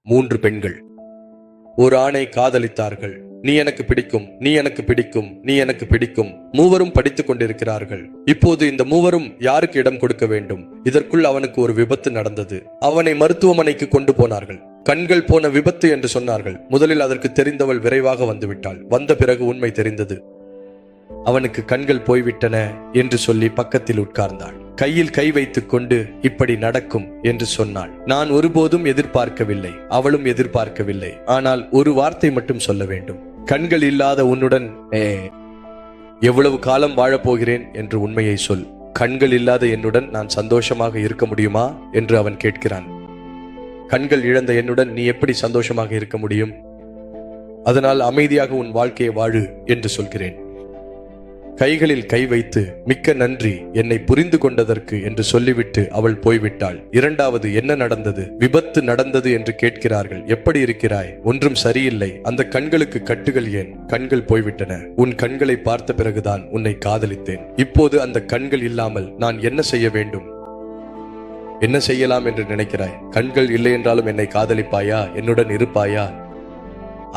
3 பெண்கள் ஒரு ஆணை காதலித்தார்கள். நீ எனக்கு பிடிக்கும், நீ எனக்கு பிடிக்கும், நீ எனக்கு பிடிக்கும். மூவரும் படித்துக் கொண்டிருக்கிறார்கள். இப்போது இந்த மூவரும் யாருக்கு இடம் கொடுக்க வேண்டும்? இதற்குள் அவனுக்கு ஒரு விபத்து நடந்தது. அவனை மருத்துவமனைக்கு கொண்டு போனார்கள். கண்கள் போன விபத்து என்று சொன்னார்கள். முதலில் அதற்கு தெரிந்தவள் விரைவாக வந்துவிட்டாள். வந்த பிறகு உண்மை தெரிந்தது. அவனுக்கு கண்கள் போய்விட்டன என்று சொல்லி பக்கத்தில் உட்கார்ந்தாள். கையில் கை வைத்துக் கொண்டு இப்படி நடக்கும் என்று சொன்னாள். நான் ஒருபோதும் எதிர்பார்க்கவில்லை, அவளும் எதிர்பார்க்கவில்லை. ஆனால் ஒரு வார்த்தை மட்டும் சொல்ல வேண்டும். கண்கள் இல்லாத உன்னுடன் எவ்வளவு காலம் வாழப்போகிறேன் என்று உண்மையை சொல். கண்கள் இல்லாத என்னுடன் நான் சந்தோஷமாக இருக்க முடியுமா என்று அவன் கேட்கிறான். கண்கள் இழந்த என்னுடன் நீ எப்படி சந்தோஷமாக இருக்க முடியும்? அதனால் அமைதியாக உன் வாழ்க்கையை வாழு என்று சொல்கிறேன். கைகளில் கை வைத்து மிக்க நன்றி என்னை புரிந்து கொண்டதற்கு என்று சொல்லிவிட்டு அவள் போய்விட்டாள். இரண்டாவது என்ன நடந்தது? விபத்து நடந்தது என்று கேட்கிறார்கள். எப்படி இருக்கிறாய்? ஒன்றும் சரியில்லை. அந்த கண்களுக்கு கட்டுகள் ஏன்? கண்கள் போய்விட்டன. உன் கண்களை பார்த்த பிறகுதான் உன்னை காதலித்தேன். இப்போது அந்த கண்கள் இல்லாமல் நான் என்ன செய்ய வேண்டும்? என்ன செய்யலாம் என்று நினைக்கிறாய்? கண்கள் இல்லை என்றாலும் என்னை காதலிப்பாயா? என்னுடன் இருப்பாயா?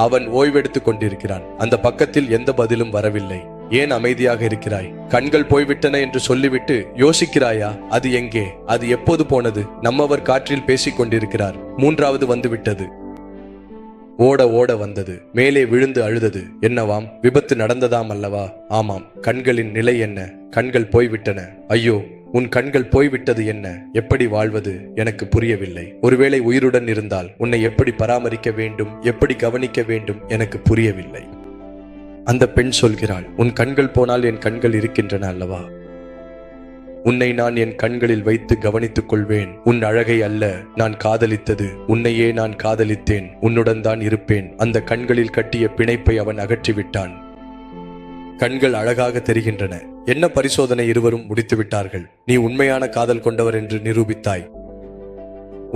அவன் ஓய்வெடுத்துக் கொண்டிருக்கிறான். அந்த பக்கத்தில் எந்த பதிலும் வரவில்லை. ஏன் அமைதியாக இருக்கிறாய்? கண்கள் போய்விட்டன என்று சொல்லிவிட்டு யோசிக்கிறாயா? அது எங்கே? அது எப்போது போனது? நம்மவர் காற்றில் பேசிக் கொண்டிருக்கிறார். மூன்றாவது வந்துவிட்டது. ஓட ஓட வந்தது. மேலே விழுந்து அழுதது. என்னவாம்? விபத்து நடந்ததாம் அல்லவா? ஆமாம். கண்களின் நிலை என்ன? கண்கள் போய்விட்டன. ஐயோ, உன் கண்கள் போய்விட்டது. என்ன? எப்படி வாழ்வது? எனக்கு புரியவில்லை. ஒருவேளை உயிருடன் இருந்தால் உன்னை எப்படி பராமரிக்க வேண்டும், எப்படி கவனிக்க வேண்டும் எனக்கு புரியவில்லை. அந்த பெண் சொல்கிறாள், உன் கண்கள் போனால் என் கண்கள் இருக்கின்றன அல்லவா? உன்னை நான் என் கண்களில் வைத்து கவனித்துக் கொள்வேன். உன் அழகை அல்ல நான் காதலித்தது, உன்னையே நான் காதலித்தேன். உன்னுடன் தான் இருப்பேன். அந்த கண்களில் கட்டிய பிணைப்பை அவன் அகற்றிவிட்டான். கண்கள் அழகாக தெரிகின்றன. என்ன பரிசோதனை இருவரும் முடித்து விட்டார்கள். நீ உண்மையான காதல் கொண்டவர் என்று நிரூபித்தாய்.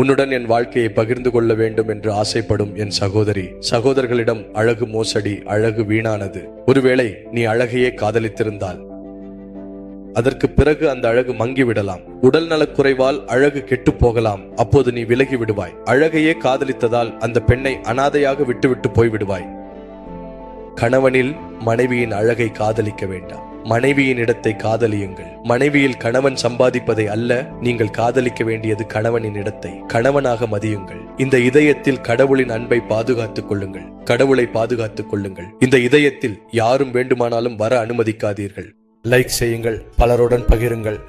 உன்னுடன் என் வாழ்க்கையை பகிர்ந்து கொள்ள வேண்டும் என்று ஆசைப்படும் என் சகோதரி. சகோதரர்களிடம் அழகு மோசடி, அழகு வீணானது. ஒருவேளை நீ அழகையே காதலித்திருந்தால் அதற்கு பிறகு அந்த அழகு மங்கிவிடலாம். உடல் நலக்குறைவால் அழகு கெட்டு போகலாம். அப்போது நீ விலகி விடுவாய். அழகையே காதலித்ததால் அந்த பெண்ணை அனாதையாக விட்டுவிட்டு போய்விடுவாய். கணவனில் மனைவியின் அழகை காதலிக்க வேண்டாம். மனைவியின் இடத்தை காதலியுங்கள். மனைவியில் கணவன் சம்பாதிப்பதை அல்ல, நீங்கள் காதலிக்க வேண்டியது கணவனின் இடத்தை. கணவனாக மதியுங்கள். இந்த இதயத்தில் கடவுளின் அன்பை பாதுகாத்துக் கொள்ளுங்கள். கடவுளை பாதுகாத்துக் கொள்ளுங்கள். இந்த இதயத்தில் யாரும் வேண்டுமானாலும் வர அனுமதிக்காதீர்கள். லைக் செய்யுங்கள், பலருடன் பகிருங்கள்.